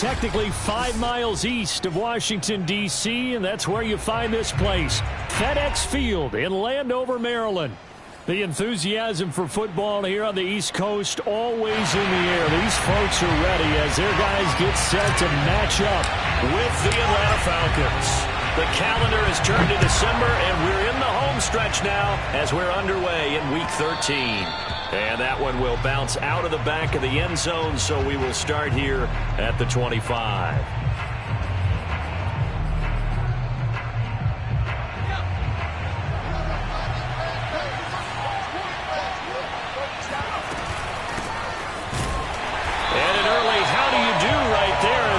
technically 5 miles east of Washington, D.C., and that's where you find this place, FedEx Field in Landover, Maryland. The enthusiasm for football here on the East Coast always in the air. These folks are ready as their guys get set to match up with the Atlanta Falcons. The calendar has turned to December, and we're in the home stretch now as we're underway in Week 13. And that one will bounce out of the back of the end zone, so we will start here at the 25.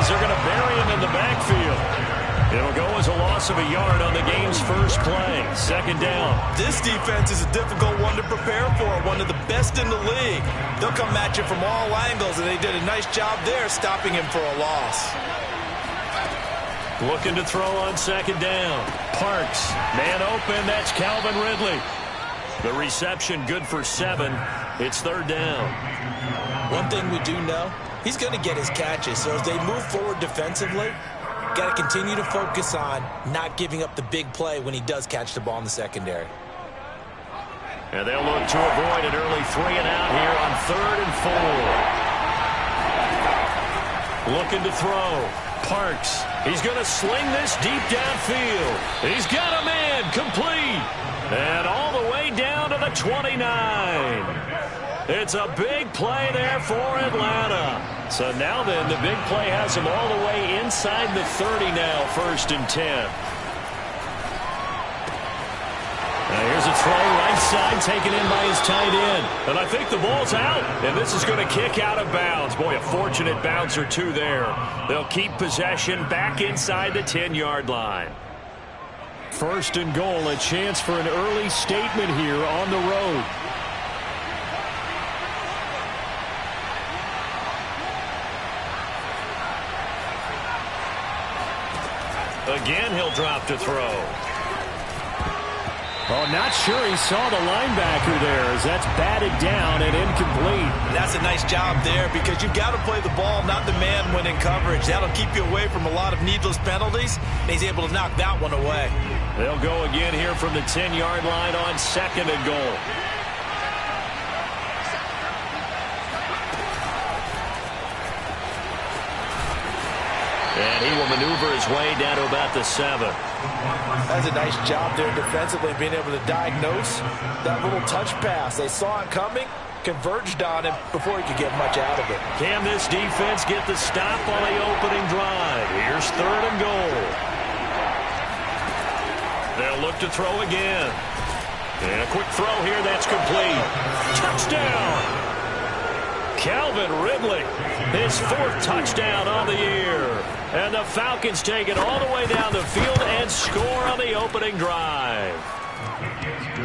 They're going to bury him in the backfield. It'll go as a loss of a yard on the game's first play. Second down. This defense is a difficult one to prepare for, one of the best in the league. They'll come at you from all angles, and they did a nice job there stopping him for a loss. Looking to throw on second down. Parks, man open, that's Calvin Ridley. The reception good for 7. It's third down. One thing we do know, he's going to get his catches, so as they move forward defensively, got to continue to focus on not giving up the big play when he does catch the ball in the secondary. And they'll look to avoid an early 3-and-out here on 3rd and 4. Looking to throw. Parks, he's going to sling this deep downfield. He's got a man complete. And all the way down to the 29. It's a big play there for Atlanta. So now then, the big play has him all the way inside the 30 now, 1st and 10. Now here's a throw right side taken in by his tight end. And I think the ball's out, and this is going to kick out of bounds. Boy, a fortunate bounce or two there. They'll keep possession back inside the 10-yard line. 1st and goal, a chance for an early statement here on the road. Again, he'll drop to throw. Oh, not sure he saw the linebacker there as that's batted down and incomplete. That's a nice job there because you've got to play the ball, not the man when in coverage. That'll keep you away from a lot of needless penalties, and he's able to knock that one away. They'll go again here from the 10-yard line on 2nd and goal. And he will maneuver his way down to about the 7. That's a nice job there defensively, being able to diagnose that little touch pass. They saw it coming, converged on him before he could get much out of it. Can this defense get the stop on the opening drive? Here's 3rd and goal. They'll look to throw again. And a quick throw here, that's complete. Touchdown! Calvin Ridley, his 4th touchdown on the year. And the Falcons take it all the way down the field and score on the opening drive.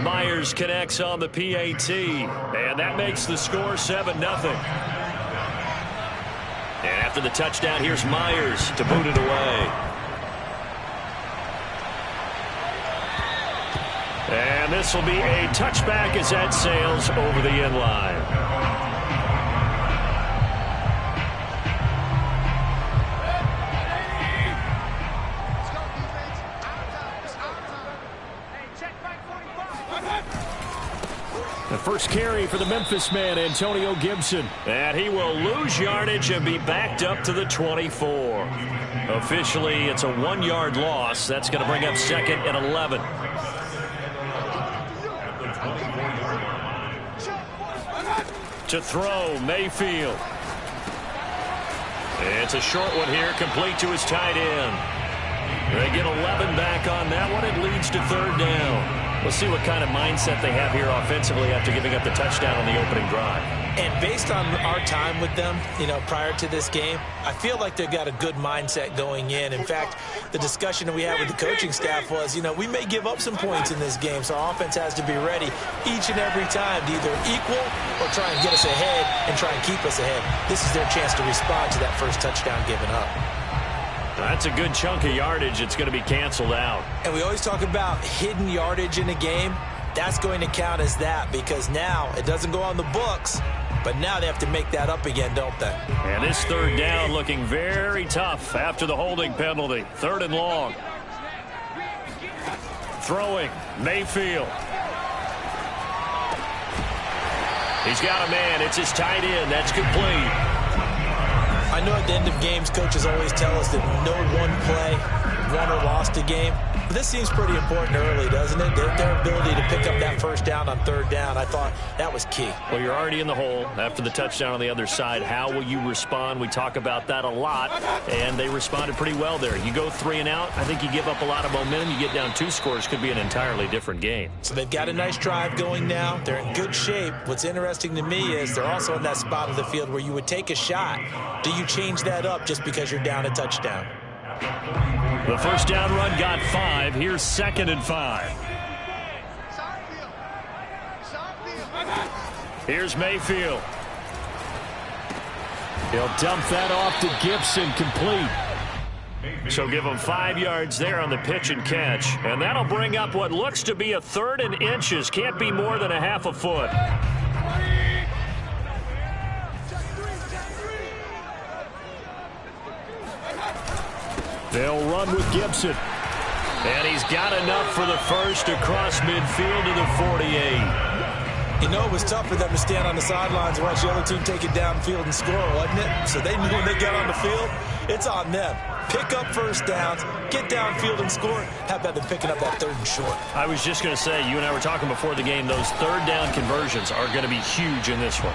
Myers connects on the PAT, and that makes the score 7-0. And after the touchdown, here's Myers to boot it away. And this will be a touchback as that sails over the end line. The first carry for the Memphis man, Antonio Gibson. And he will lose yardage and be backed up to the 24. Officially, it's a 1-yard loss. That's going to bring up 2nd and 11. To throw, Mayfield. It's a short one here, complete to his tight end. They get 11 back on that one. It leads to 3rd down. We'll see what kind of mindset they have here offensively after giving up the touchdown on the opening drive. And based on our time with them, prior to this game, I feel like they've got a good mindset going in. In fact, the discussion that we had with the coaching staff was, we may give up some points in this game, so our offense has to be ready each and every time to either equal or try and get us ahead and try and keep us ahead. This is their chance to respond to that first touchdown given up. That's a good chunk of yardage. It's going to be canceled out. And we always talk about hidden yardage in a game. That's going to count as that because now it doesn't go on the books, But now they have to make that up again, don't they? And this third down looking very tough after the holding penalty. 3rd and long. Throwing, Mayfield. He's got a man. It's his tight end. That's complete. I know at the end of games, coaches always tell us that no one play won or lost a game. But this seems pretty important early, doesn't it? Their ability to pick up that first down on 3rd down, I thought that was key. Well, you're already in the hole after the touchdown on the other side. How will you respond? We talk about that a lot, and they responded pretty well there. You go 3 and out, I think you give up a lot of momentum. You get down 2 scores, could be an entirely different game. So they've got a nice drive going now. They're in good shape. What's interesting to me is they're also in that spot of the field where you would take a shot. Do you change that up just because you're down a touchdown? The first down run got 5. Here's 2nd and 5. Here's Mayfield. He'll dump that off to Gibson, complete. So give him 5 yards there on the pitch and catch. And that'll bring up what looks to be a 3rd and inches. Can't be more than a half a foot. They'll run with Gibson. And he's got enough for the first across midfield to the 48. You know, it was tough for them to stand on the sidelines and watch the other team take it downfield and score, wasn't it? So they knew when they got on the field, it's on them. Pick up first downs, get downfield and score. How about them picking up that 3rd and short? I was just going to say, you and I were talking before the game, those 3rd down conversions are going to be huge in this one.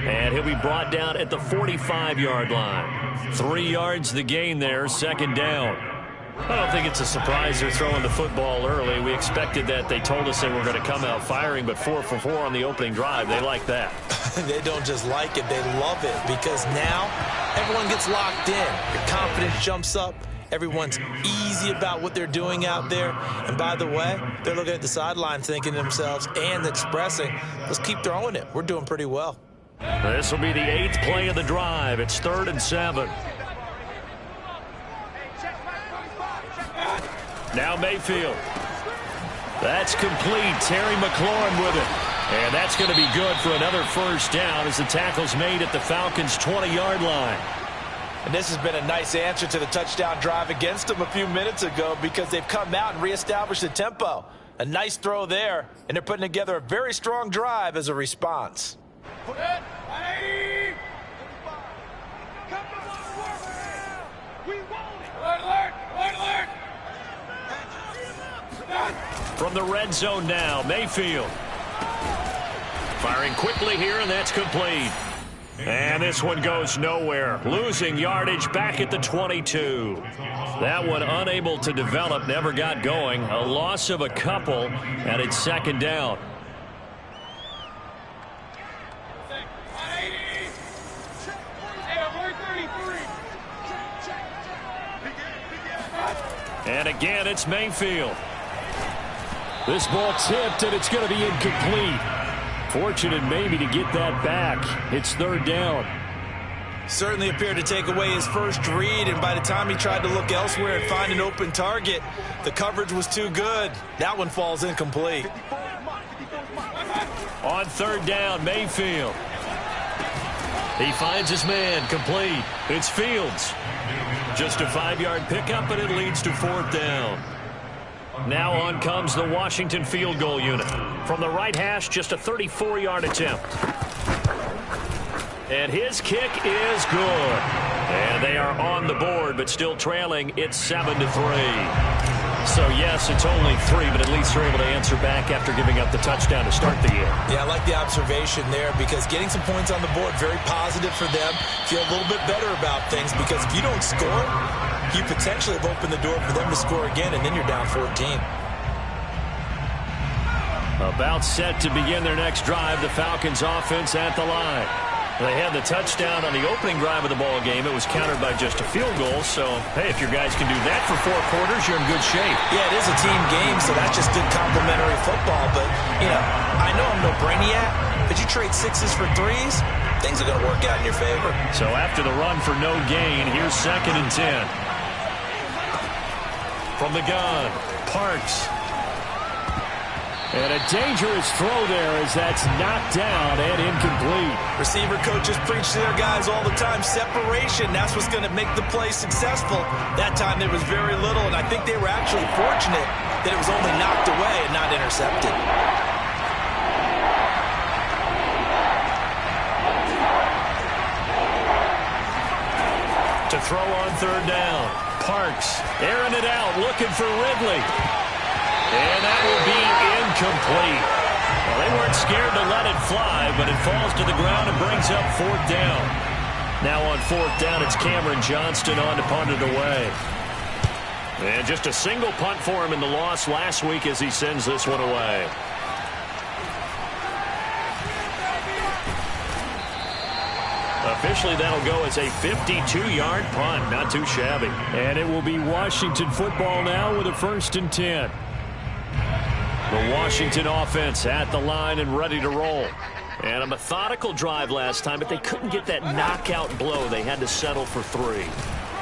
And he'll be brought down at the 45-yard line. 3 yards the gain there, 2nd down. I don't think it's a surprise they're throwing the football early. We expected that. They told us they were going to come out firing, but 4 for 4 on the opening drive. They like that. They don't just like it, they love it, because now everyone gets locked in. Your confidence jumps up. Everyone's easy about what they're doing out there. And by the way, they're looking at the sideline thinking to themselves and expressing, let's keep throwing it. We're doing pretty well. This will be the 8th play of the drive. It's 3rd and 7. Now Mayfield. That's complete. Terry McLaurin with it. And that's going to be good for another first down as the tackle's made at the Falcons' 20-yard line. And this has been a nice answer to the touchdown drive against them a few minutes ago because they've come out and reestablished the tempo. A nice throw there, and they're putting together a very strong drive as a response. From the red zone now, Mayfield. Firing quickly here, and that's complete. And this one goes nowhere. Losing yardage back at the 22. That one unable to develop, never got going. A loss of a couple, and it's 2nd down. And again, it's Mayfield. This ball tipped, and it's going to be incomplete. Fortunate maybe to get that back. It's 3rd down. Certainly appeared to take away his first read, and by the time he tried to look elsewhere and find an open target, the coverage was too good. That one falls incomplete. On 3rd down, Mayfield. He finds his man, complete. It's Fields. Just a 5-yard pickup, and it leads to 4th down. Now on comes the Washington field goal unit. From the right hash, just a 34-yard attempt. And his kick is good. And they are on the board, but still trailing. It's 7-3. So, yes, it's only 3, but at least they're able to answer back after giving up the touchdown to start the year. Yeah, I like the observation there because getting some points on the board, very positive for them. Feel a little bit better about things because if you don't score, you potentially have opened the door for them to score again, and then you're down 14. About set to begin their next drive, the Falcons offense at the line. They had the touchdown on the opening drive of the ball game. It was countered by just a field goal. So, hey, if your guys can do that for 4 quarters, you're in good shape. Yeah, it is a team game, so that's just good complementary football. But, you know, I know I'm no brainiac, but you trade 6s for 3s, things are going to work out in your favor. So after the run for no gain, here's 2nd and 10. From the gun, Parks. And a dangerous throw there as that's knocked down and incomplete. Receiver coaches preach to their guys all the time. Separation, that's what's going to make the play successful. That time there was very little, and I think they were actually fortunate that it was only knocked away and not intercepted. To throw on third down. Parks airing it out, looking for Ridley. And that will be incomplete. Well, they weren't scared to let it fly, but it falls to the ground and brings up fourth down. Now on fourth down, it's Cameron Johnston on to punt it away. And just a single punt for him in the loss last week as he sends this one away. Officially, that'll go as a 52-yard punt. Not too shabby. And it will be Washington football now with a 1st and 10. The Washington offense at the line and ready to roll. And a methodical drive last time, but they couldn't get that knockout blow. They had to settle for 3.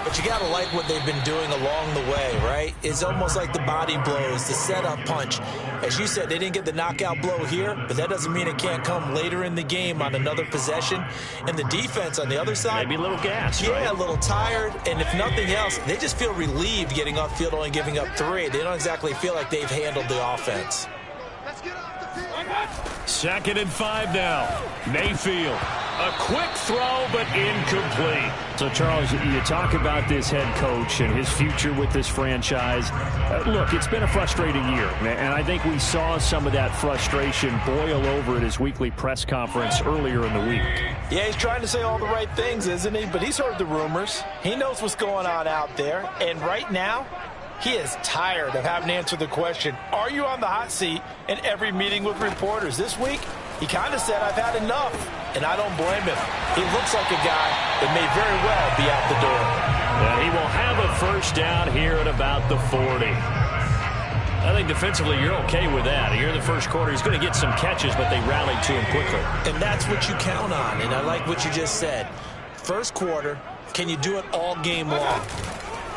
But you got to like what they've been doing along the way, right? It's almost like the body blows, the setup punch. As you said, they didn't get the knockout blow here, but that doesn't mean it can't come later in the game on another possession. And the defense on the other side, maybe a little gassed, right? Yeah, a little tired. And if nothing else, they just feel relieved getting off field, only giving up 3. They don't exactly feel like they've handled the offense. 2nd and 5 now. Mayfield. A quick throw, but incomplete. So, Charles, you talk about this head coach and his future with this franchise. Look, it's been a frustrating year, and I think we saw some of that frustration boil over at his weekly press conference earlier in the week. Yeah, he's trying to say all the right things, isn't he? But he's heard the rumors. He knows what's going on out there. And right now, he is tired of having to answer the question, are you on the hot seat in every meeting with reporters? This week, he kind of said, I've had enough, and I don't blame him. He looks like a guy that may very well be out the door. And he will have a 1st down here at about the 40. I think defensively you're okay with that. Here in the first quarter, he's going to get some catches, but they rallied to him quickly. And that's what you count on, and I like what you just said. First quarter, can you do it all game long?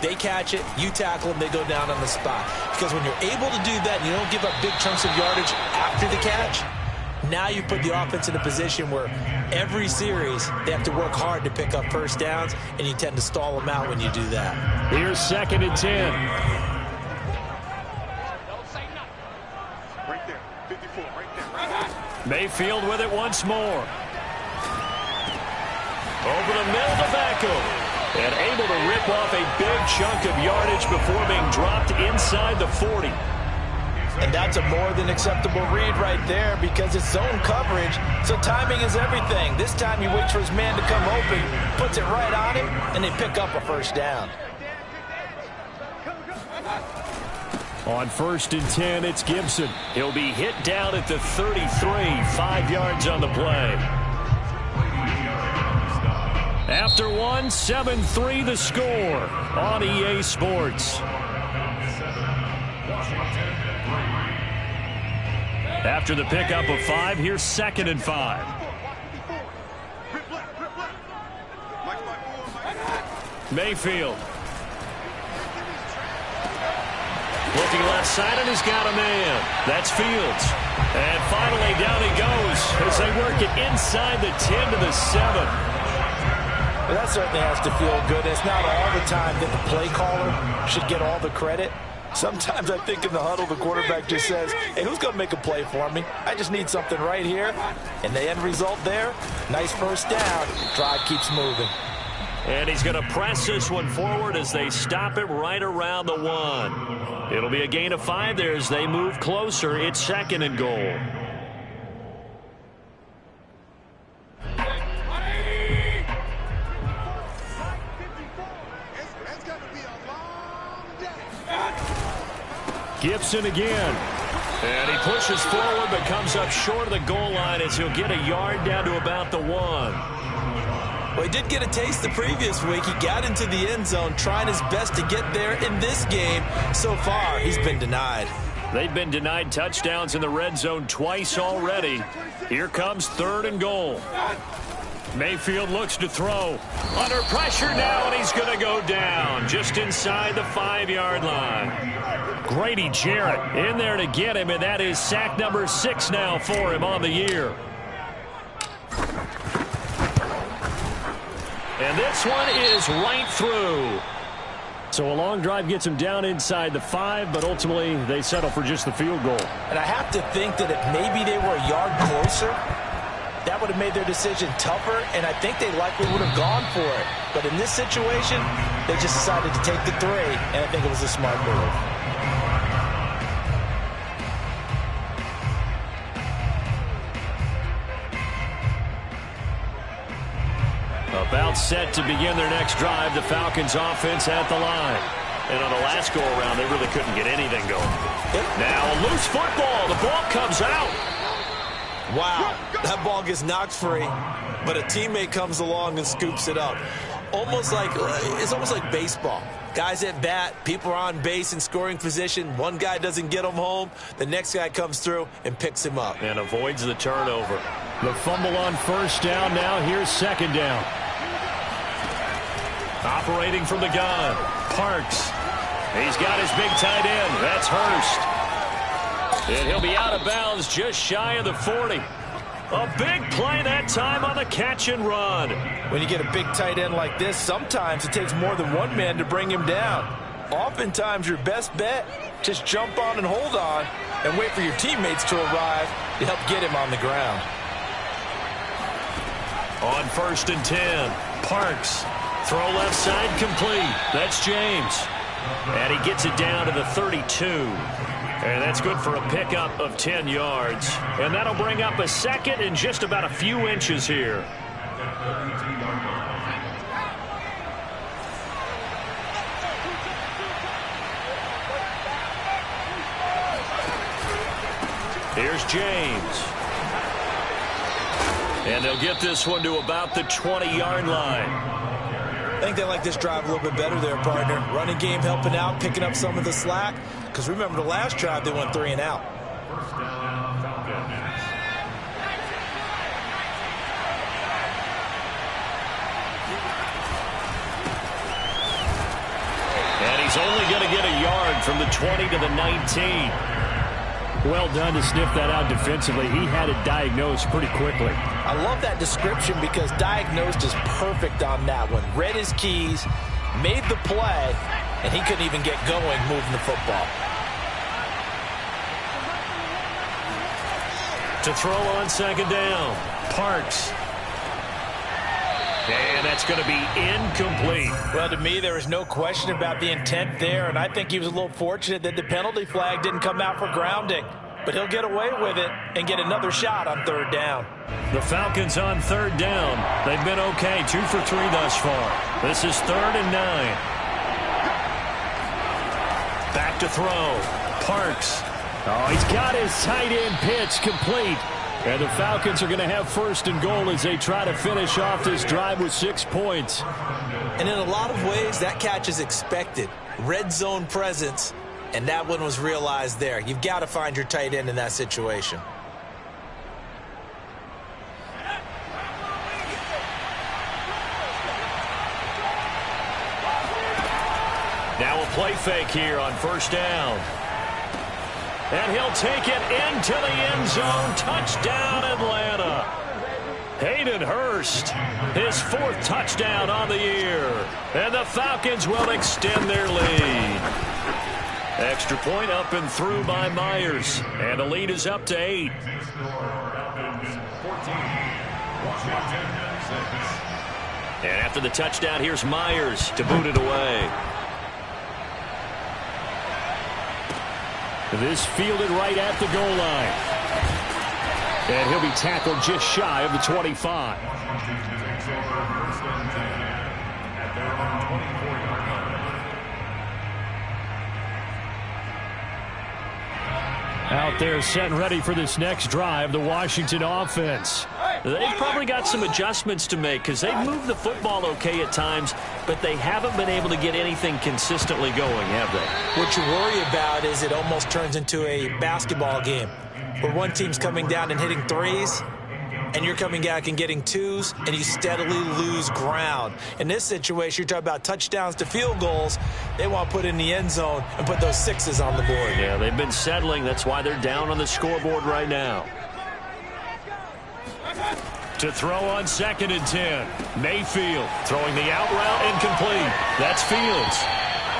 They catch it, you tackle them, they go down on the spot. Because when you're able to do that and you don't give up big chunks of yardage after the catch, now you put the offense in a position where every series they have to work hard to pick up 1st downs, and you tend to stall them out when you do that. Here's 2nd and 10. Right there, 54, right there. Mayfield with it once more. Over the middle to Beckham. And able to rip off a big chunk of yardage before being dropped inside the 40. And that's a more than acceptable read right there because it's zone coverage, so timing is everything. This time he waits for his man to come open, puts it right on him, and they pick up a 1st down. On 1st and 10, it's Gibson. He'll be hit down at the 33, 5 yards on the play. After 1, 7-3 the score on EA Sports. After the pickup of 5, here's 2nd and 5. Mayfield. Looking left side, and he's got a man. That's Fields. And finally, down he goes as they work it inside the 10 to the 7. Well, that certainly has to feel good. It's not all the time that the play caller should get all the credit. Sometimes I think in the huddle, the quarterback just says, hey, who's going to make a play for me? I just need something right here. And the end result there, nice 1st down. Drive keeps moving. And he's going to press this one forward as they stop it right around the 1. It'll be a gain of 5 there as they move closer. It's 2nd and goal. Gibson again. And he pushes forward but comes up short of the goal line as he'll get a yard down to about the 1. Well, he did get a taste the previous week. He got into the end zone trying his best to get there in this game. So far, he's been denied. They've been denied touchdowns in the red zone twice already. Here comes 3rd and goal. Mayfield looks to throw. Under pressure now, and he's going to go down just inside the 5-yard line. Grady Jarrett in there to get him, and that is sack number 6 now for him on the year. And this one is right through. So a long drive gets him down inside the 5, but ultimately they settle for just the field goal. And I have to think that if maybe they were a yard closer, that would have made their decision tougher, and I think they likely would have gone for it. But in this situation, they just decided to take the 3, and I think it was a smart move. About set to begin their next drive, the Falcons offense at the line. And on the last go-around, they really couldn't get anything going. Now a loose football. The ball comes out. Wow, that ball gets knocked free, but a teammate comes along and scoops it up. It's almost like baseball. Guys at bat, people are on base in scoring position. One guy doesn't get him home. The next guy comes through and picks him up. And avoids the turnover. The fumble on first down. Now here's second down. Operating from the gun, Parks. He's got his big tight end. That's Hurst. And he'll be out of bounds just shy of the 40. A big play that time on the catch and run. When you get a big tight end like this, sometimes it takes more than one man to bring him down. Oftentimes your best bet, just jump on and hold on and wait for your teammates to arrive to help get him on the ground. On 1st and 10, Parks. Throw left side complete. That's James. And he gets it down to the 32. And that's good for a pickup of 10 yards. And that'll bring up a second and just about a few inches here. Here's James. And they'll get this one to about the 20-yard line. I think they like this drive a little bit better there, partner. Running game helping out, picking up some of the slack. Because remember the last drive, they went 3 and out. And he's only going to get a yard from the 20 to the 19. Well done to sniff that out defensively. He had it diagnosed pretty quickly. I love that description because diagnosed is perfect on that one. Read his keys, made the play, and he couldn't even get going moving the football. To throw on second down, Parks. And that's going to be incomplete. Well, to me, there is no question about the intent there, and I think he was a little fortunate that the penalty flag didn't come out for grounding. But he'll get away with it and get another shot on 3rd down. The Falcons on 3rd down. They've been okay, 2 for 3 thus far. This is 3rd and 9. Back to throw. Parks. Oh, he's got his tight end pitch complete. And the Falcons are going to have 1st and goal as they try to finish off this drive with 6 points. And in a lot of ways, that catch is expected. Red zone presence, and that one was realized there. You've got to find your tight end in that situation. Now a play fake here on 1st down. And he'll take it into the end zone. Touchdown, Atlanta. Hayden Hurst, his 4th touchdown on the year. And the Falcons will extend their lead. Extra point up and through by Myers. And the lead is up to 8. And after the touchdown, here's Myers to boot it away. This fielded right at the goal line. And he'll be tackled just shy of the 25. Out there set and ready for this next drive, the Washington offense. They've probably got some adjustments to make because they've moved the football okay at times, but they haven't been able to get anything consistently going, have they? What you worry about is it almost turns into a basketball game where one team's coming down and hitting threes, and you're coming back and getting twos, and you steadily lose ground. In this situation, you're talking about touchdowns to field goals. They want to put in the end zone and put those sixes on the board. Yeah, they've been settling. That's why they're down on the scoreboard right now. To throw on 2nd and 10. Mayfield throwing the out route incomplete. That's Fields.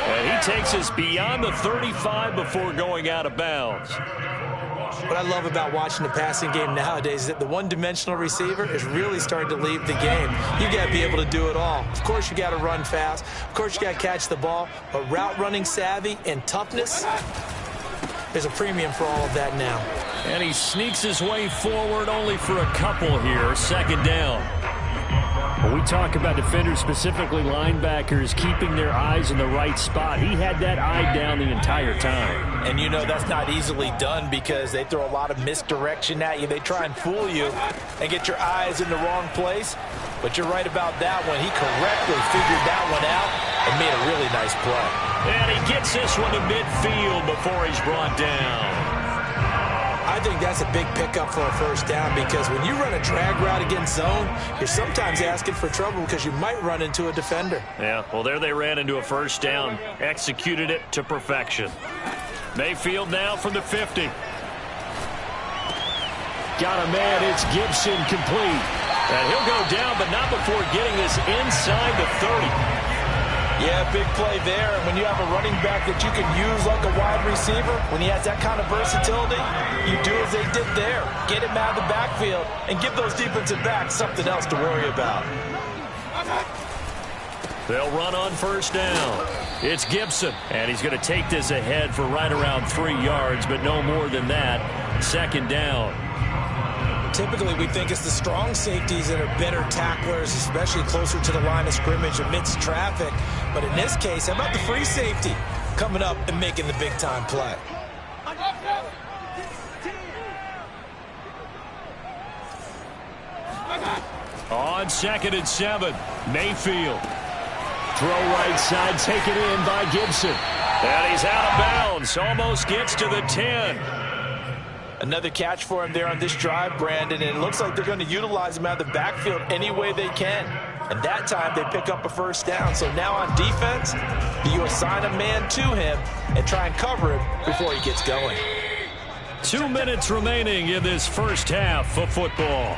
And he takes us beyond the 35 before going out of bounds. What I love about watching the passing game nowadays is that the one-dimensional receiver is really starting to leave the game. You got to be able to do it all. Of course, you got to run fast. Of course, you got to catch the ball. But route running savvy and toughness, there's a premium for all of that now. And he sneaks his way forward only for a couple here. 2nd down. When we talk about defenders, specifically linebackers, keeping their eyes in the right spot, he had that eye down the entire time. And you know that's not easily done because they throw a lot of misdirection at you. They try and fool you and get your eyes in the wrong place. But you're right about that one. He correctly figured that one out and made a really nice play. And he gets this one to midfield before he's brought down. I think that's a big pickup for a first down because when you run a drag route against zone, you're sometimes asking for trouble because you might run into a defender. Yeah, well, there they ran into a first down, executed it to perfection. Mayfield now from the 50. Got a man, it's Gibson complete. And he'll go down, but not before getting this inside the 30. Yeah, big play there. And when you have a running back that you can use like a wide receiver, when he has that kind of versatility, you do as they did there. Get him out of the backfield and give those defensive backs something else to worry about. They'll run on first down. It's Gibson, and he's going to take this ahead for right around 3 yards, but no more than that. 2nd down. Typically, we think it's the strong safeties that are better tacklers, especially closer to the line of scrimmage amidst traffic. But in this case, how about the free safety coming up and making the big-time play? On 2nd and 7, Mayfield. Throw right side, taken in by Gibson. And he's out of bounds, almost gets to the 10. Another catch for him there on this drive, Brandon, and it looks like they're going to utilize him out of the backfield any way they can. And that time they pick up a first down. So now on defense, you assign a man to him and try and cover him before he gets going. 2 minutes remaining in this first half of football.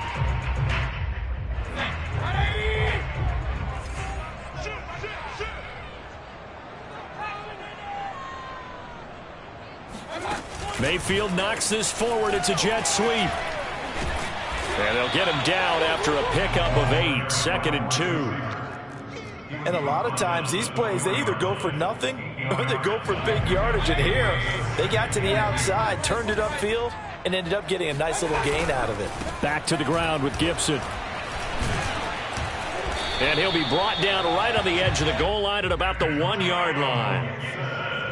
Mayfield knocks this forward. It's a jet sweep. And they'll get him down after a pickup of 8. 2nd and 2. And a lot of times these plays, they either go for nothing or they go for big yardage. And here, they got to the outside, turned it upfield, and ended up getting a nice little gain out of it. Back to the ground with Gibson. And he'll be brought down right on the edge of the goal line at about the 1-yard line.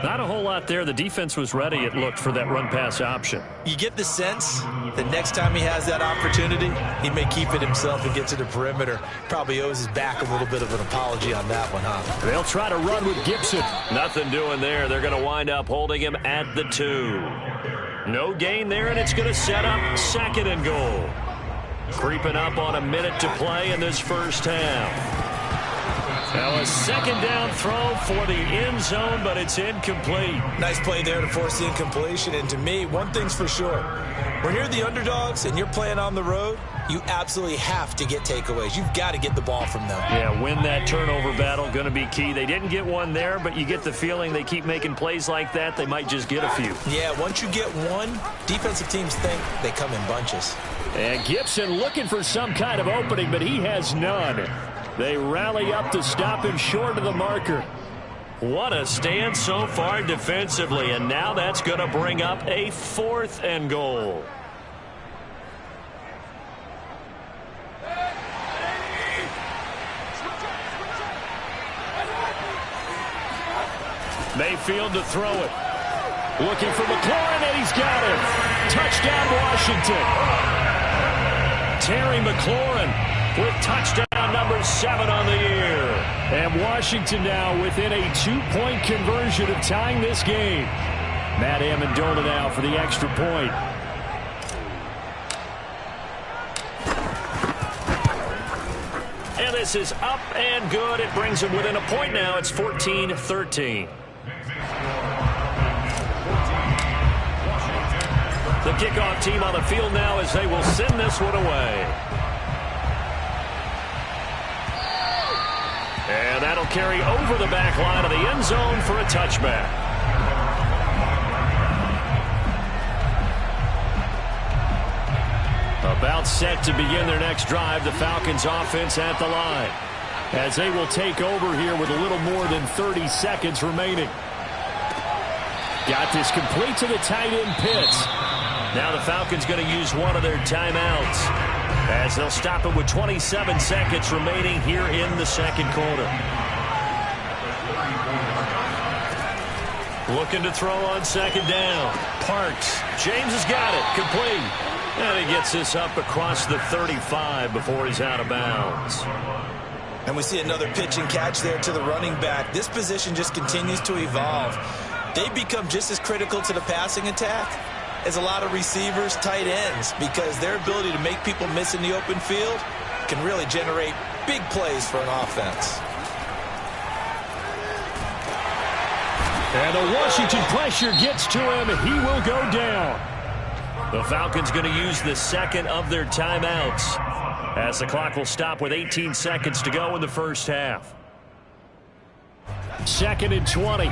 Not a whole lot there. The defense was ready, it looked, for that run-pass option. You get the sense that next time he has that opportunity, he may keep it himself and get to the perimeter. Probably owes his back a little bit of an apology on that one, huh? They'll try to run with Gibson. Nothing doing there. They're going to wind up holding him at the 2. No gain there, and it's going to set up 2nd and goal. Creeping up on a minute to play in this first half. Now a 2nd down throw for the end zone, but it's incomplete. Nice play there to force the incompletion. And to me, one thing's for sure. When you're the underdogs and you're playing on the road, you absolutely have to get takeaways. You've got to get the ball from them. Yeah, win that turnover battle, going to be key. They didn't get one there, but you get the feeling they keep making plays like that, they might just get a few. Yeah, once you get one, defensive teams think they come in bunches. And Gibson looking for some kind of opening, but he has none. They rally up to stop him short of the marker. What a stand so far defensively, and now that's going to bring up a 4th and goal. Mayfield to throw it. Looking for McLaurin, and he's got him. Touchdown, Washington. Terry McLaurin with touchdown number 7 on the year. And Washington now within a 2-point conversion of tying this game. Matt Amendola now for the extra point. this is up and good. It brings them within a point now. It's 14-13. The kickoff team on the field now as they will send this one away. And that'll carry over the back line of the end zone for a touchback. About set to begin their next drive, the Falcons offense at the line, as they will take over here with a little more than 30 seconds remaining. Got this complete to the tight end Pitts. Now the Falcons going to use one of their timeouts as they'll stop it with 27 seconds remaining here in the second quarter. Looking to throw on second down. Parks. James has got it. Complete. And he gets this up across the 35 before he's out of bounds. And we see another pitch and catch there to the running back. This position just continues to evolve. They become just as critical to the passing attack as a lot of receivers, tight ends, because their ability to make people miss in the open field can really generate big plays for an offense. And the Washington pressure gets to him. He will go down. The Falcons going to use the second of their timeouts as the clock will stop with 18 seconds to go in the first half. 2nd and 20.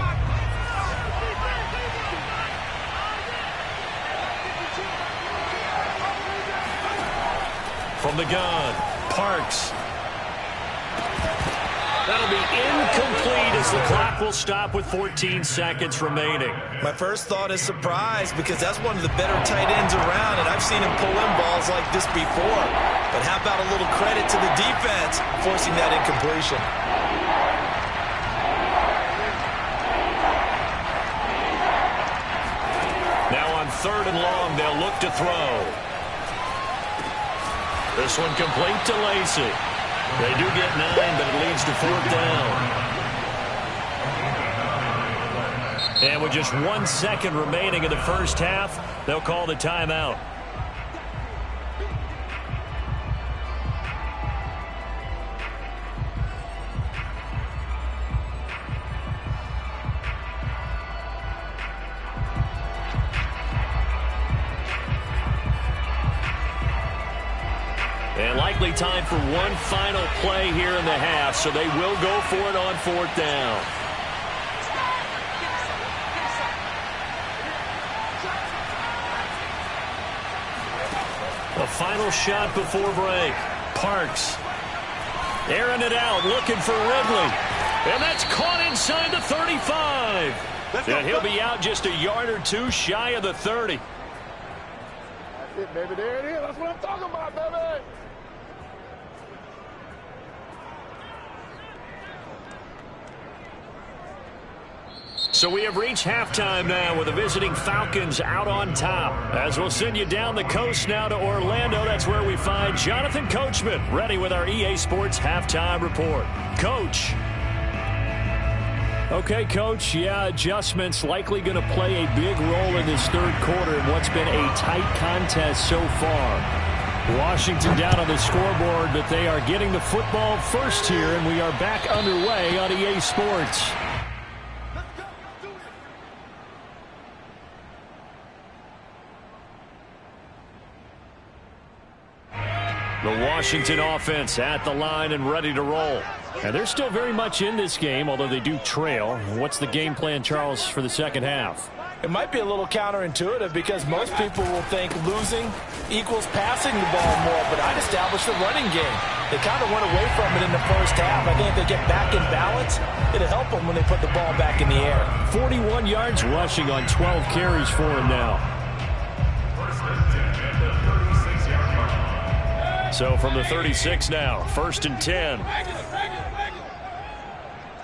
From the gun, Parks. That'll be incomplete as the clock will stop with 14 seconds remaining. My first thought is surprise, because that's one of the better tight ends around, and I've seen him pull in balls like this before. But how about a little credit to the defense forcing that incompletion? Now on 3rd and long, they'll look to throw. This one complete to Lacey. They do get 9, but it leads to 4th down. And with just 1 second remaining in the first half, they'll call the timeout. And likely time for one final play here in the half, so they will go for it on 4th down. The final shot before break. Parks. Airing it out, looking for Ridley. And that's caught inside the 35. And he'll be out just a yard or two shy of the 30. That's it, baby. There it is. That's what I'm talking about, baby. So we have reached halftime now with the visiting Falcons out on top. As we'll send you down the coast now to Orlando. That's where we find Jonathan Coachman ready with our EA Sports halftime report. Coach. Okay, Coach. Yeah, adjustments likely going to play a big role in this third quarter in what's been a tight contest so far. Washington down on the scoreboard, but they are getting the football first here, and we are back underway on EA Sports. The Washington offense at the line and ready to roll. And they're still very much in this game, although they do trail. What's the game plan, Charles, for the second half? It might be a little counterintuitive because most people will think losing equals passing the ball more, but I'd establish the running game. They kind of went away from it in the first half. I think if they get back in balance, it'll help them when they put the ball back in the air. 41 yards rushing on 12 carries for him now. So from the 36 now, 1st and 10.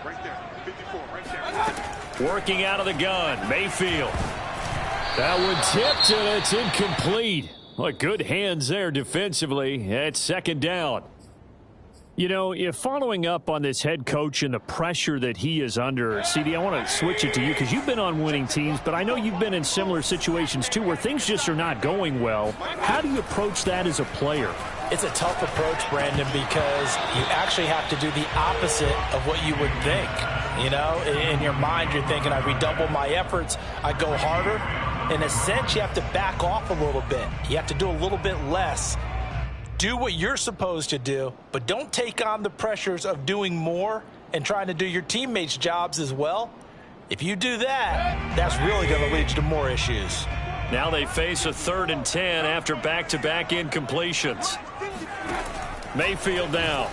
Right there, 54, right there. Working out of the gun, Mayfield. That one tipped, and it's incomplete. What good hands there defensively. It's 2nd down. You know, following up on this head coach and the pressure that he is under, CD, I want to switch it to you because you've been on winning teams, but I know you've been in similar situations too where things just are not going well. How do you approach that as a player? It's a tough approach, Brandon, because you actually have to do the opposite of what you would think. You know, in your mind, you're thinking, I redouble my efforts, I go harder. In a sense, you have to back off a little bit. You have to do a little bit less. Do what you're supposed to do, but don't take on the pressures of doing more and trying to do your teammates' jobs as well. If you do that, that's really going to lead you to more issues. Now they face a 3rd and 10 after back-to-back incompletions. Mayfield now.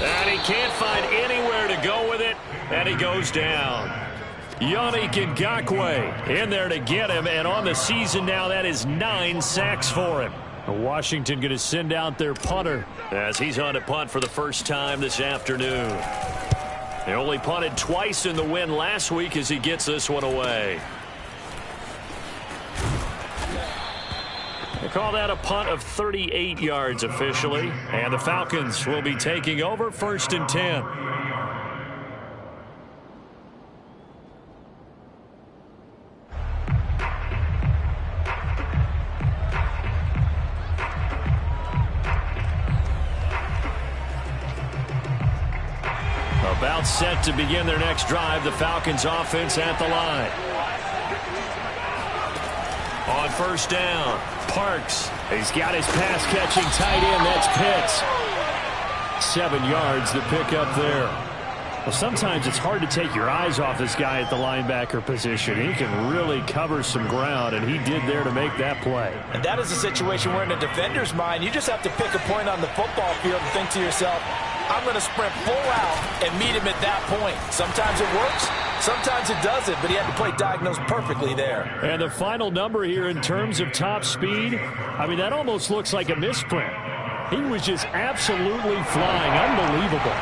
And he can't find anywhere to go with it, and he goes down. Yannick Ngakoue in there to get him, and on the season now, that is 9 sacks for him. Washington going to send out their punter as he's on to punt for the first time this afternoon. He only punted twice in the win last week as he gets this one away. They call that a punt of 38 yards officially, and the Falcons will be taking over 1st and 10. About set to begin their next drive, the Falcons offense at the line. On 1st down, Parks. He's got his pass-catching tight end. That's Pitts. 7 yards to pick up there. Well, sometimes it's hard to take your eyes off this guy at the linebacker position. He can really cover some ground, and he did there to make that play. And that is a situation where in a defender's mind, you just have to pick a point on the football field and think to yourself, I'm going to sprint full out and meet him at that point. Sometimes it works, sometimes it doesn't, but he had the play diagnosed perfectly there. And the final number here in terms of top speed, I mean, that almost looks like a misprint. He was just absolutely flying. Unbelievable.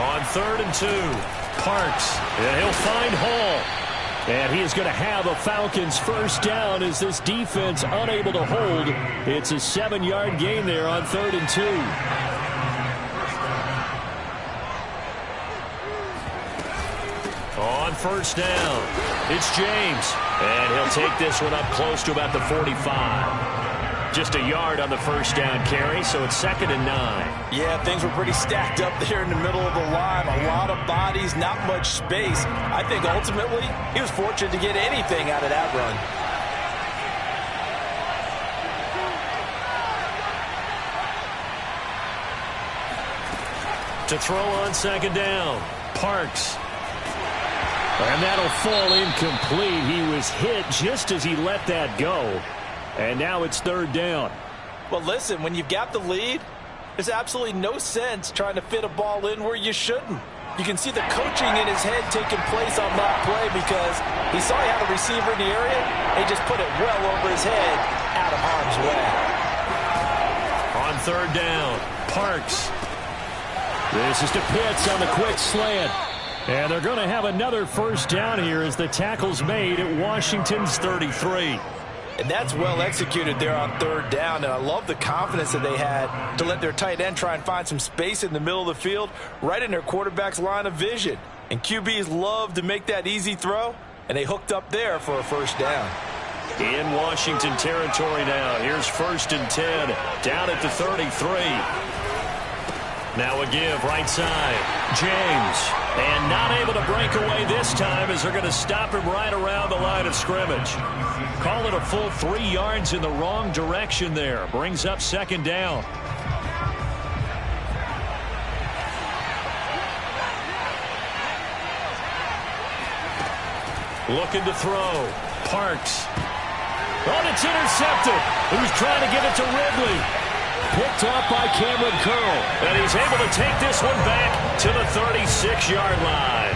On 3rd and 2, Parks, and he'll find Hall. And he is going to have a Falcons first down as this defense unable to hold. It's a 7-yard gain there on 3rd and 2. On 1st down, it's James. And he'll take this one up close to about the 45. Just a yard on the first down carry, so it's 2nd and 9. Yeah, things were pretty stacked up there in the middle of the line. A lot of bodies, not much space. I think ultimately he was fortunate to get anything out of that run. To throw on 2nd down, Parks. And that'll fall incomplete. He was hit just as he let that go. And now it's 3rd down. Well, listen, when you've got the lead, there's absolutely no sense trying to fit a ball in where you shouldn't. You can see the coaching in his head taking place on that play because he saw he had a receiver in the area. He just put it well over his head, out of harm's way. On 3rd down, Parks. This is to Pitts on the quick slant. And they're going to have another first down here as the tackle's made at Washington's 33. And that's well executed there on 3rd down. And I love the confidence that they had to let their tight end try and find some space in the middle of the field, right in their quarterback's line of vision. And QBs love to make that easy throw, and they hooked up there for a first down. In Washington territory now. Here's 1st and 10, down at the 33. Now a give right side. James. And not able to break away this time as they're going to stop him right around the line of scrimmage. Call it a full 3 yards in the wrong direction there. Brings up 2nd down. Looking to throw. Parks. Oh, it's intercepted. He was trying to get it to Ridley. Picked off by Cameron Curl. And he's able to take this one back to the 36-yard line.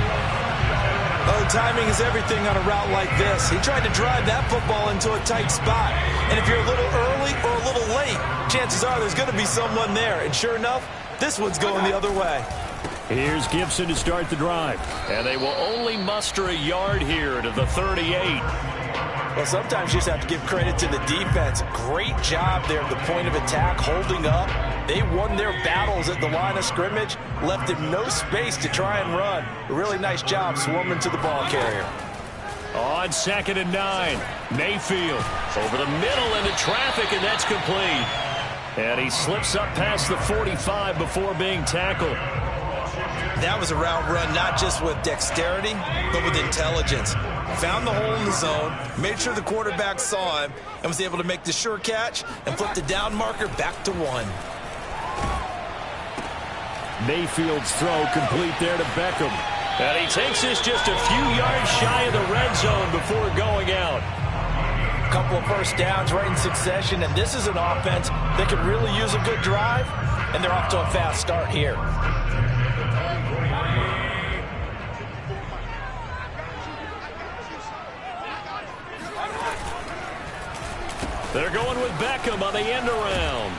Oh, timing is everything on a route like this. He tried to drive that football into a tight spot. And if you're a little early or a little late, chances are there's going to be someone there. And sure enough, this one's going the other way. Here's Gibson to start the drive. And they will only muster a yard here to the 38. Well, sometimes you just have to give credit to the defense. Great job there at the point of attack, holding up. They won their battles at the line of scrimmage, left him no space to try and run. A really nice job swarming to the ball carrier. On 2nd and 9, Mayfield over the middle into traffic, and that's complete. And he slips up past the 45 before being tackled. That was a route run not just with dexterity, but with intelligence. Found the hole in the zone, made sure the quarterback saw him, and was able to make the sure catch and flip the down marker back to 1. Mayfield's throw complete there to Beckham. And he takes this just a few yards shy of the red zone before going out. A couple of first downs right in succession, and this is an offense that could really use a good drive, and they're off to a fast start here. They're going with Beckham on the end around.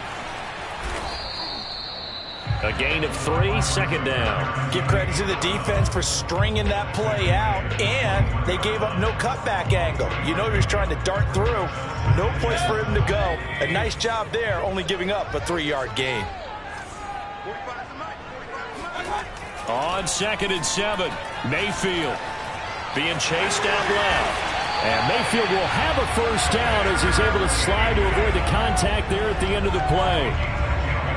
A gain of 3, 2nd down. Give credit to the defense for stringing that play out, and they gave up no cutback angle. You know he was trying to dart through. No place for him to go. A nice job there, only giving up a 3-yard gain. On 2nd and 7, Mayfield being chased out left. And Mayfield will have a first down as he's able to slide to avoid the contact there at the end of the play.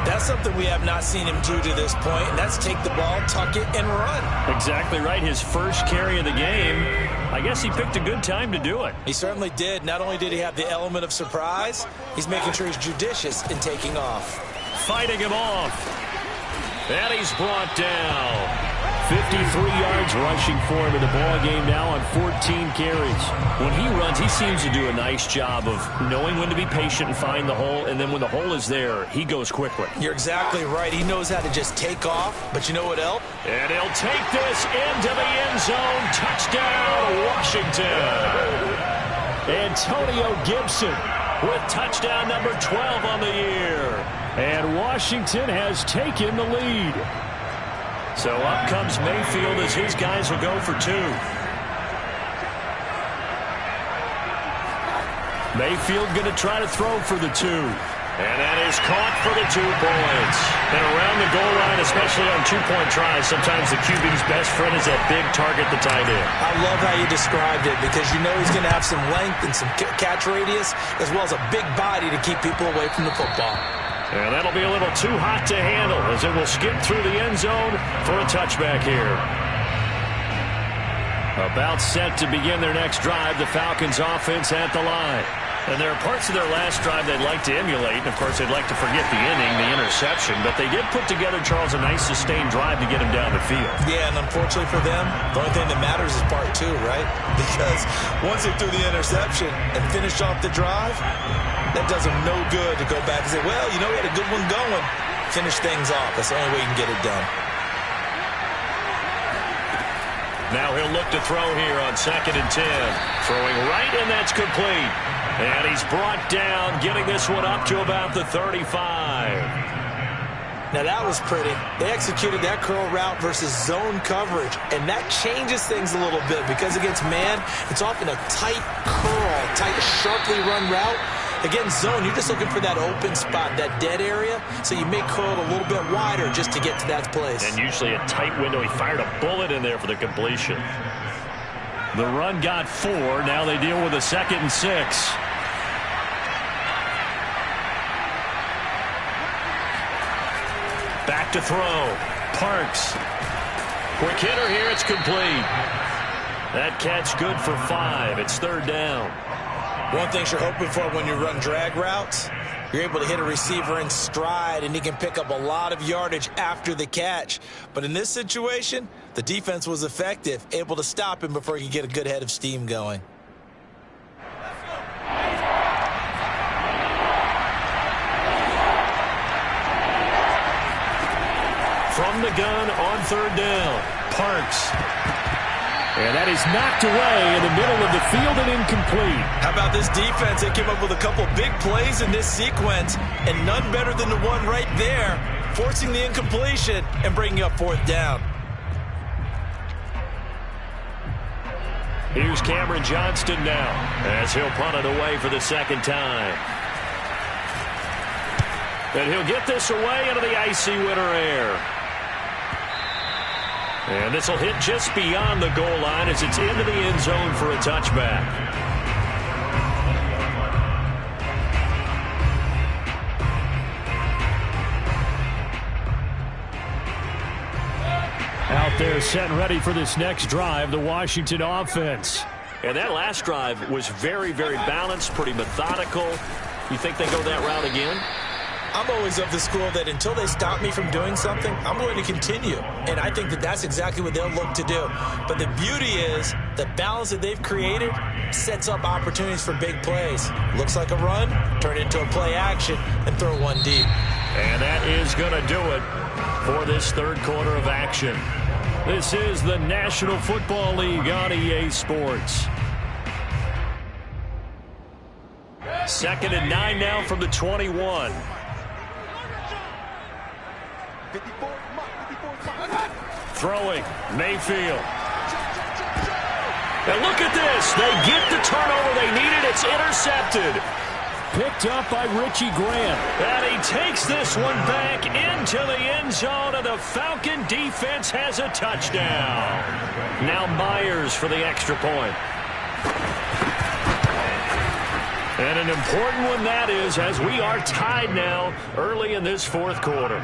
That's something we have not seen him do to this point, and that's take the ball, tuck it, and run. Exactly right. His first carry of the game. I guess he picked a good time to do it. He certainly did. Not only did he have the element of surprise, he's making sure he's judicious in taking off. Fighting him off. And he's brought down. 53 yards rushing for him in the ball game now on 14 carries. When he runs, he seems to do a nice job of knowing when to be patient and find the hole, and then when the hole is there, he goes quickly. You're exactly right. He knows how to just take off, but you know what else? And he'll take this into the end zone. Touchdown, Washington. Antonio Gibson with touchdown number 12 on the year. And Washington has taken the lead. So up comes Mayfield as his guys will go for 2. Mayfield going to try to throw for the 2. And that is caught for the 2 points. And around the goal line, especially on 2-point tries, sometimes the QB's best friend is that big target, the tight end. I love how you described it because you know he's going to have some length and some catch radius as well as a big body to keep people away from the football. And that'll be a little too hot to handle as it will skip through the end zone for a touchback here. About set to begin their next drive, the Falcons offense at the line. And there are parts of their last drive they'd like to emulate. And, of course, they'd like to forget the inning, the interception. But they did put together, Charles, a nice sustained drive to get him down the field. Yeah, and unfortunately for them, the only thing that matters is part 2, right? Because once they threw the interception and finished off the drive, that does them no good to go back and say, well, you know, we had a good one going. Finish things off. That's the only way you can get it done. Now he'll look to throw here on 2nd and 10. Throwing right, and that's complete. And he's brought down, getting this one up to about the 35. Now that was pretty. They executed that curl route versus zone coverage, and that changes things a little bit because against man, it's often a tight curl, tight, sharply run route. Against zone, you're just looking for that open spot, that dead area, so you may curl it a little bit wider just to get to that place. And usually a tight window. He fired a bullet in there for the completion. The run got 4. Now they deal with a 2nd and 6. Back to throw. Parks. Quick hitter here. It's complete. That catch good for 5. It's 3rd down. One thing you're hoping for when you run drag routes, you're able to hit a receiver in stride, and he can pick up a lot of yardage after the catch. But in this situation, the defense was effective, able to stop him before he could get a good head of steam going. From the gun on 3rd down, Parks. And that is knocked away in the middle of the field and incomplete. How about this defense? They came up with a couple big plays in this sequence, and none better than the one right there, forcing the incompletion and bringing up 4th down. Here's Cameron Johnston now as he'll punt it away for the 2nd time. And he'll get this away into the icy winter air. And this will hit just beyond the goal line as it's into the end zone for a touchback. Out there set and ready for this next drive, the Washington offense. And that last drive was very, very balanced, pretty methodical. You think they go that route again? I'm always of the school that until they stop me from doing something, I'm going to continue. And I think that that's exactly what they'll look to do. But the beauty is the balance that they've created sets up opportunities for big plays. Looks like a run, turn it into a play action, and throw one deep. And that is going to do it for this third quarter of action. This is the National Football League on EA Sports. 2nd and 9 now from the 21. Throwing, Mayfield. And look at this. They get the turnover they needed. It's intercepted. Picked up by Richie Grant. And he takes this one back into the end zone, and the Falcon defense has a touchdown. Now Myers for the extra point. And an important one that is, as we are tied now early in this fourth quarter.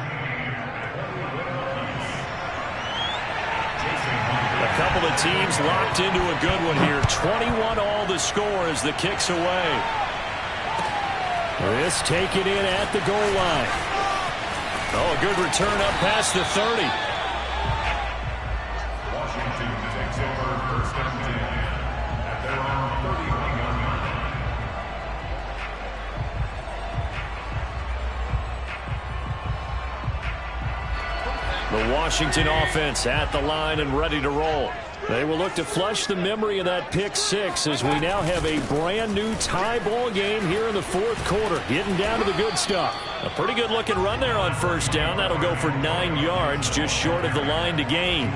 A couple of teams locked into a good one here. 21 all the score as the kick's away. This taken in at the goal line. Oh, a good return up past the 30. Washington takes over first and 10 at their own 31 yard line. The Washington offense at the line and ready to roll. They will look to flush the memory of that pick six as we now have a brand new tie ball game here in the fourth quarter. Getting down to the good stuff. A pretty good looking run there on first down. That'll go for 9 yards, just short of the line to gain.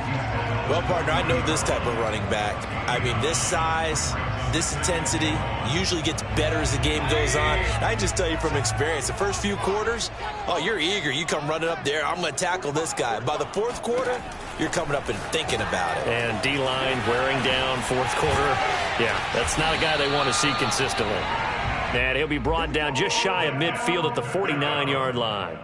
Well, partner, I know this type of running back. I mean, this size, this intensity usually gets better as the game goes on. And I just tell you from experience, the first few quarters, oh, you're eager. You come running up there, I'm going to tackle this guy. By the fourth quarter, you're coming up and thinking about it. And D-line wearing down fourth quarter. Yeah, that's not a guy they want to see consistently. And he'll be brought down just shy of midfield at the 49-yard line.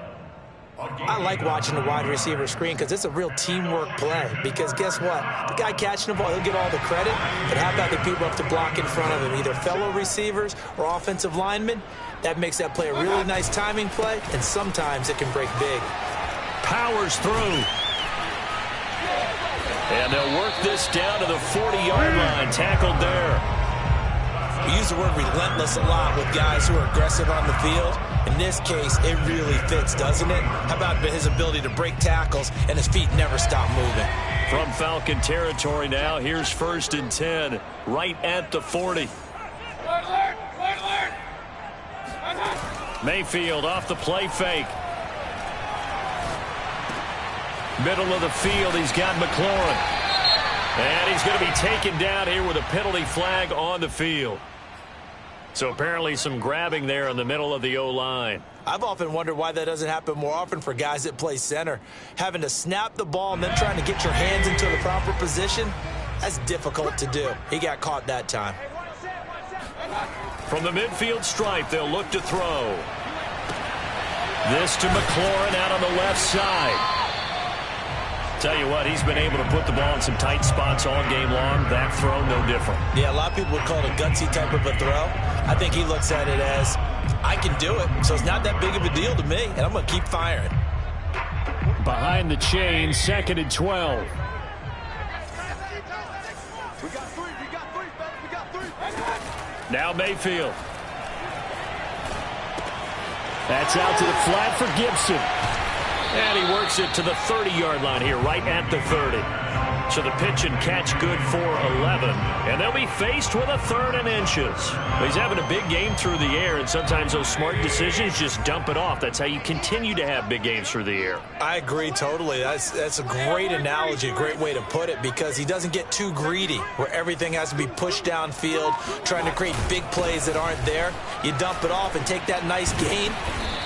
I like watching the wide receiver screen because it's a real teamwork play. Because guess what? The guy catching the ball, he'll get all the credit. But how about the people up to block in front of him, either fellow receivers or offensive linemen? That makes that play a really nice timing play, and sometimes it can break big. Powers through. And they'll work this down to the 40-yard line. Tackled there. We use the word relentless a lot with guys who are aggressive on the field. In this case, it really fits, doesn't it? How about his ability to break tackles and his feet never stop moving? From Falcon territory now, here's 1st and 10, right at the 40. Mayfield off the play fake. Middle of the field, he's got McLaurin. And he's going to be taken down here with a penalty flag on the field. So apparently some grabbing there in the middle of the O-line. I've often wondered why that doesn't happen more often for guys that play center. Having to snap the ball and then trying to get your hands into the proper position, that's difficult to do. He got caught that time. From the midfield stripe, they'll look to throw. This to McLaurin out on the left side. Tell you what, he's been able to put the ball in some tight spots all game long. That throw, no different. Yeah, a lot of people would call it a gutsy type of a throw. I think he looks at it as, I can do it, so it's not that big of a deal to me, and I'm going to keep firing. Behind the chain, 2nd and 12. Now Mayfield. That's out to the flat for Gibson. And he works it to the 30-yard line here, right at the 30. So the pitch and catch good for 11. And they'll be faced with a 3rd and inches. He's having a big game through the air, and sometimes those smart decisions just dump it off. That's how you continue to have big games through the air. I agree totally. That's a great analogy, a great way to put it, because he doesn't get too greedy where everything has to be pushed downfield, trying to create big plays that aren't there. You dump it off and take that nice gain,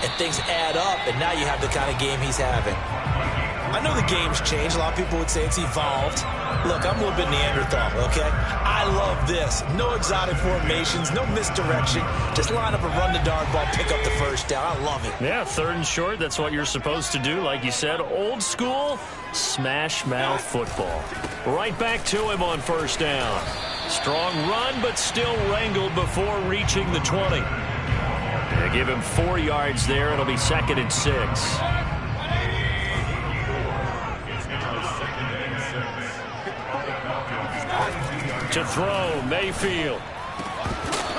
and things add up, and now you have the kind of game he's having. I know the game's changed. A lot of people would say it's evolved. Look, I'm a little bit Neanderthal, okay? I love this. No exotic formations, no misdirection. Just line up and run the darn ball, pick up the first down. I love it. Yeah, 3rd and short. That's what you're supposed to do. Like you said, old school smash mouth football. Right back to him on 1st down. Strong run, but still wrangled before reaching the 20. They give him 4 yards there. It'll be 2nd and 6. To throw, Mayfield.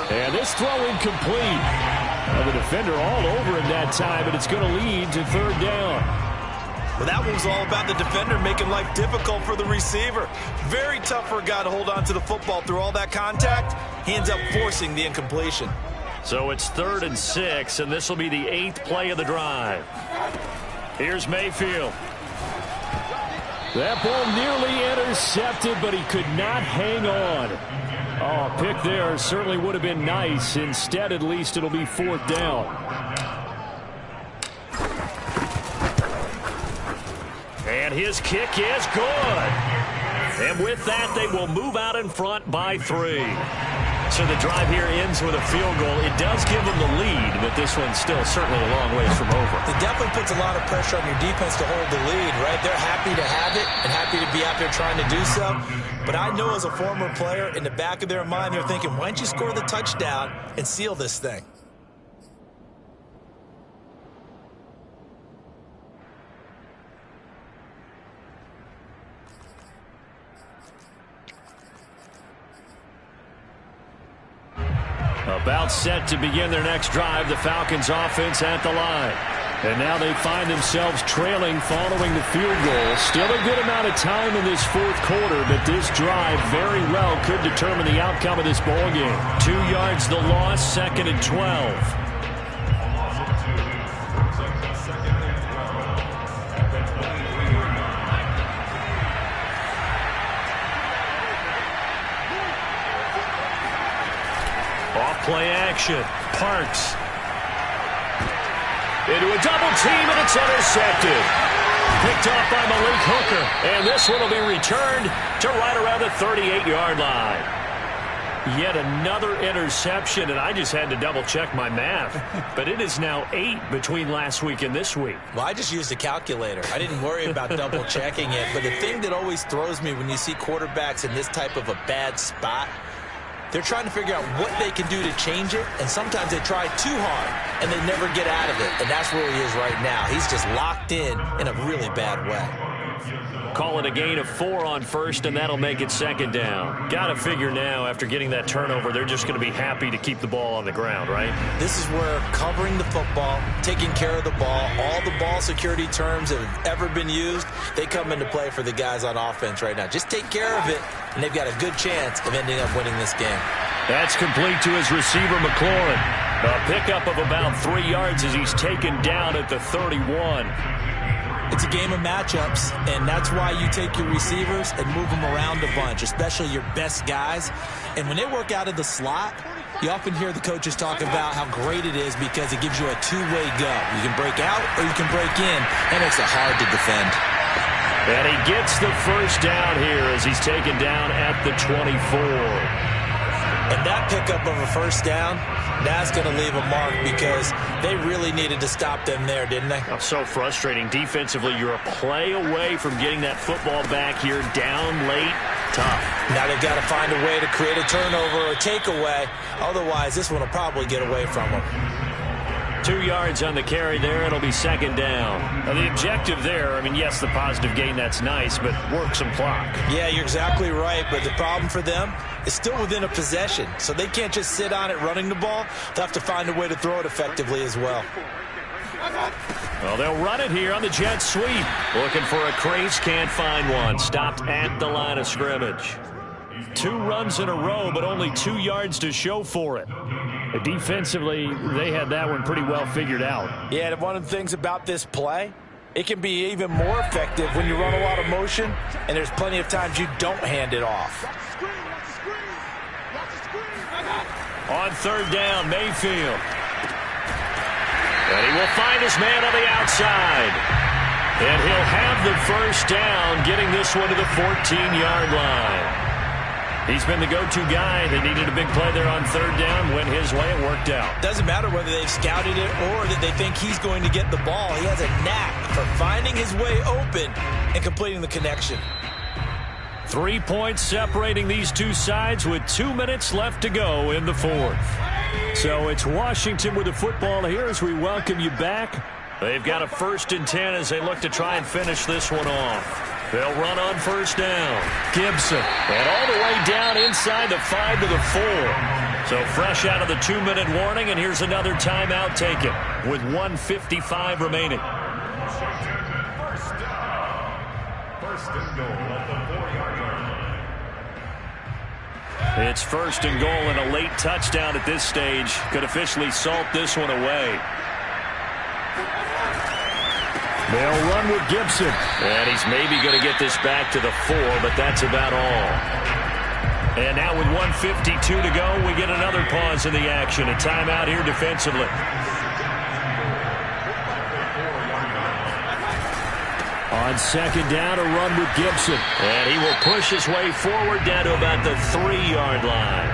And this throw incomplete. Well, the defender all over him that time, but it's going to lead to 3rd down. Well, that one was all about the defender making life difficult for the receiver. Very tough for a guy to hold on to the football through all that contact. He ends up forcing the incompletion. So it's 3rd and 6, and this will be the 8th play of the drive. Here's Mayfield. That ball nearly intercepted, but he could not hang on. Oh, a pick there certainly would have been nice. Instead, at least, it'll be 4th down. And his kick is good. And with that, they will move out in front by 3. So the drive here ends with a field goal. It does give them the lead, but this one's still certainly a long ways from over. It definitely puts a lot of pressure on your defense to hold the lead, right? They're happy to have it and happy to be out there trying to do so. But I know as a former player, in the back of their mind, they're thinking, why don't you score the touchdown and seal this thing? About set to begin their next drive, the Falcons offense at the line. And now they find themselves trailing following the field goal. Still a good amount of time in this 4th quarter, but this drive very well could determine the outcome of this ball game. 2 yards the loss, 2nd and 12. Play action. Parks. Into a double team, and it's intercepted. Picked off by Malik Hooker. And this one will be returned to right around the 38-yard line. Yet another interception, and I just had to double-check my math. But it is now 8 between last week and this week. Well, I just used a calculator. I didn't worry about double-checking it. But the thing that always throws me when you see quarterbacks in this type of a bad spot, they're trying to figure out what they can do to change it, and sometimes they try too hard, and they never get out of it. And that's where he is right now. He's just locked in a really bad way. Call it a gain of 4 on 1st, and that'll make it 2nd down. Got to figure now, after getting that turnover, they're just going to be happy to keep the ball on the ground, right? This is where covering the football, taking care of the ball, all the ball security terms that have ever been used, they come into play for the guys on offense right now. Just take care of it, and they've got a good chance of ending up winning this game. That's complete to his receiver, McLaurin. A pickup of about 3 yards as he's taken down at the 31. It's a game of matchups, and that's why you take your receivers and move them around a bunch, especially your best guys. And when they work out of the slot, you often hear the coaches talk about how great it is because it gives you a two-way go. You can break out or you can break in. That makes it hard to defend. And he gets the 1st down here as he's taken down at the 24. And that pickup of a 1st down, that's going to leave a mark because they really needed to stop them there, didn't they? Oh, so frustrating. Defensively, you're a play away from getting that football back here down late. Tough. Now they've got to find a way to create a turnover or takeaway. Otherwise, this one will probably get away from them. 2 yards on the carry there. It'll be 2nd down. Now, the objective there, I mean, yes, the positive gain, that's nice, but work some clock. Yeah, you're exactly right, but the problem for them is still within a possession, so they can't just sit on it running the ball. They'll have to find a way to throw it effectively as well. Well, they'll run it here on the jet sweep. Looking for a crease, can't find one. Stopped at the line of scrimmage. 2 runs in a row, but only 2 yards to show for it. Defensively, they had that one pretty well figured out. Yeah, and one of the things about this play, it can be even more effective when you run a lot of motion, and there's plenty of times you don't hand it off. On 3rd down, Mayfield. And he will find his man on the outside. And he'll have the first down, getting this one to the 14-yard line. He's been the go-to guy. They needed a big play there on third down. Went his way. It worked out. Doesn't matter whether they've scouted it or that they think he's going to get the ball. He has a knack for finding his way open and completing the connection. 3 points separating these two sides with 2 minutes left to go in the fourth. So it's Washington with the football here as we welcome you back. They've got a 1st and 10 as they look to try and finish this one off. They'll run on first down. Gibson. And all the way down inside the 5 to the 4. So fresh out of the 2-minute warning, and here's another timeout taken with 1:55 remaining. First down. First and goal at the 4-yard line. It's 1st and goal and a late touchdown at this stage. Could officially salt this one away. They'll run with Gibson. And he's maybe going to get this back to the 4, but that's about all. And now with 1:52 to go, we get another pause in the action. A timeout here defensively. On 2nd down, a run with Gibson. And he will push his way forward down to about the 3-yard line.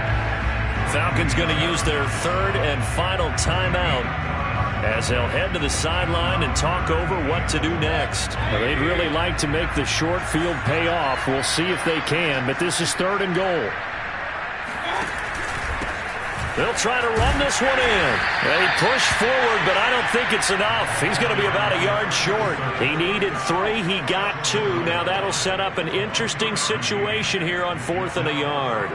Falcons going to use their 3rd and final timeout as they'll head to the sideline and talk over what to do next. Well, they'd really like to make the short field pay off. We'll see if they can, but this is 3rd and goal. They'll try to run this one in. They push forward, but I don't think it's enough. He's going to be about a yard short. He needed 3. He got 2. Now that'll set up an interesting situation here on 4th and a yard.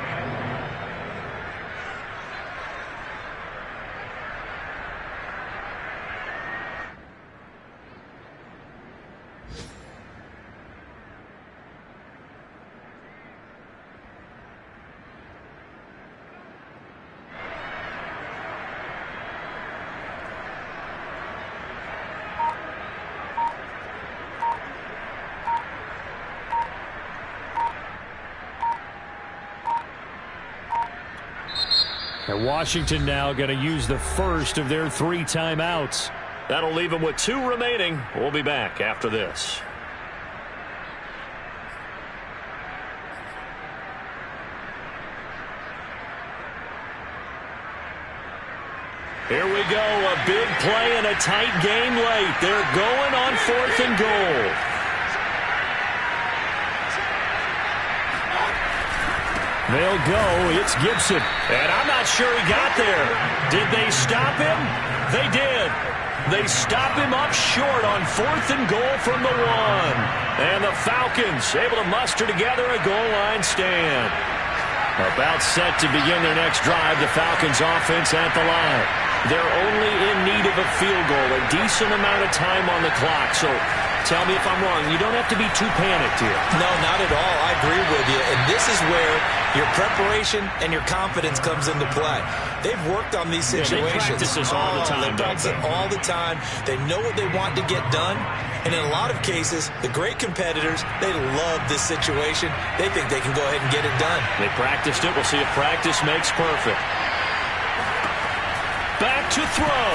And Washington now going to use the first of their 3 timeouts. That'll leave them with 2 remaining. We'll be back after this. Here we go, a big play and a tight game late. They're going on 4th and goal. They'll go. It's Gibson. And I'm not sure he got there. Did they stop him? They did. They stop him up short on 4th and goal from the 1. And the Falcons able to muster together a goal line stand. About set to begin their next drive, the Falcons offense at the line. They're only in need of a field goal, a decent amount of time on the clock. So tell me if I'm wrong. You don't have to be too panicked here. No, not at all. I agree with you. And this is where your preparation and your confidence comes into play. They've worked on these situations. They practice this all the time. They practice it all the time. They know what they want to get done. And in a lot of cases, the great competitors, they love this situation. They think they can go ahead and get it done. They practiced it. We'll see if practice makes perfect. Back to throw.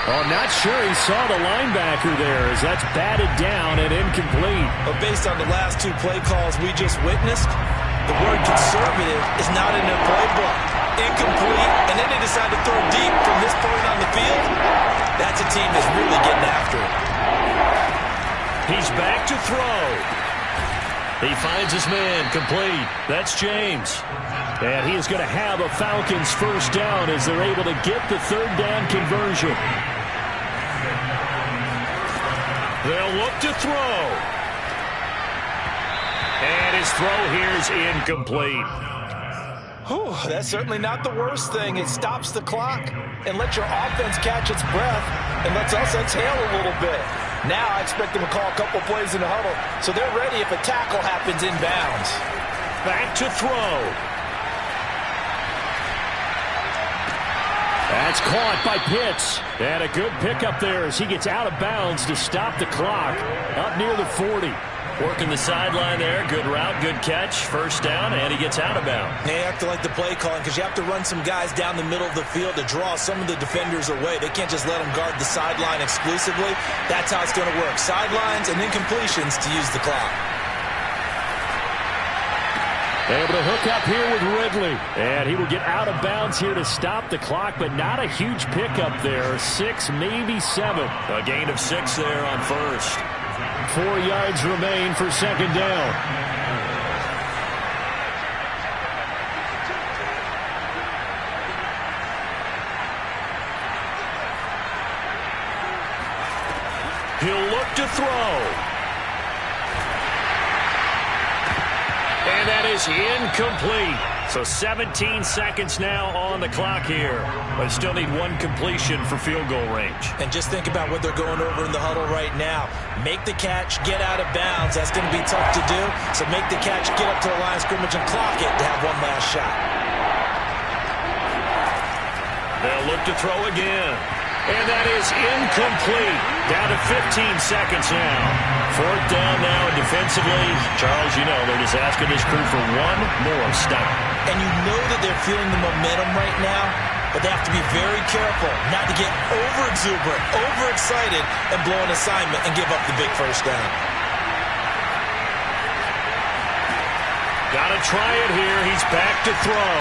Oh, not sure he saw the linebacker there as that's batted down and incomplete. But based on the last 2 play calls we just witnessed, the word conservative is not in their playbook. Incomplete, and then they decide to throw deep from this point on the field. That's a team that's really getting after it. He's back to throw. He finds his man, complete. That's James. And he is going to have a Falcons first down as they're able to get the 3rd down conversion. They'll look to throw. And his throw here is incomplete. Whew, that's certainly not the worst thing. It stops the clock and lets your offense catch its breath and lets us exhale a little bit. Now I expect them to call a couple plays in the huddle so they're ready if a tackle happens inbounds. Back to throw. That's caught by Pitts. And a good pickup there as he gets out of bounds to stop the clock up near the 40. Working the sideline there. Good route, good catch. First down, and he gets out of bounds. They have to like the play calling because you have to run some guys down the middle of the field to draw some of the defenders away. They can't just let them guard the sideline exclusively. That's how it's going to work. Sidelines and then completions to use the clock. Able to hook up here with Ridley. And he will get out of bounds here to stop the clock, but not a huge pickup there. 6, maybe 7. A gain of 6 there on first. 4 yards remain for second down. He'll look to throw. And that is incomplete. So 17 seconds now on the clock here. But still need one completion for field goal range. And just think about what they're going over in the huddle right now. Make the catch, get out of bounds. That's going to be tough to do. So make the catch, get up to the line of scrimmage, and clock it to have one last shot. They'll look to throw again. And that is incomplete. Down to 15 seconds now. 4th down now, and defensively, Charles, you know, they're just asking this crew for one more stop. And you know that they're feeling the momentum right now, but they have to be very careful not to get over-exuberant, overexcited, and blow an assignment and give up the big first down. Got to try it here. He's back to throw.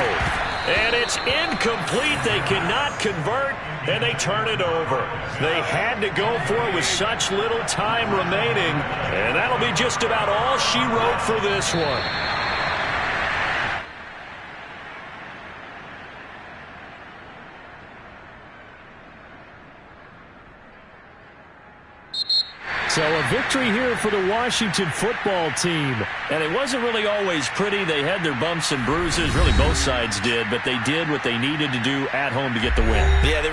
And it's incomplete. They cannot convert, and they turn it over. They had to go for it with such little time remaining, and that'll be just about all she wrote for this one. So a victory here for the Washington football team. And it wasn't really always pretty. They had their bumps and bruises. Really both sides did. But they did what they needed to do at home to get the win. Yeah, they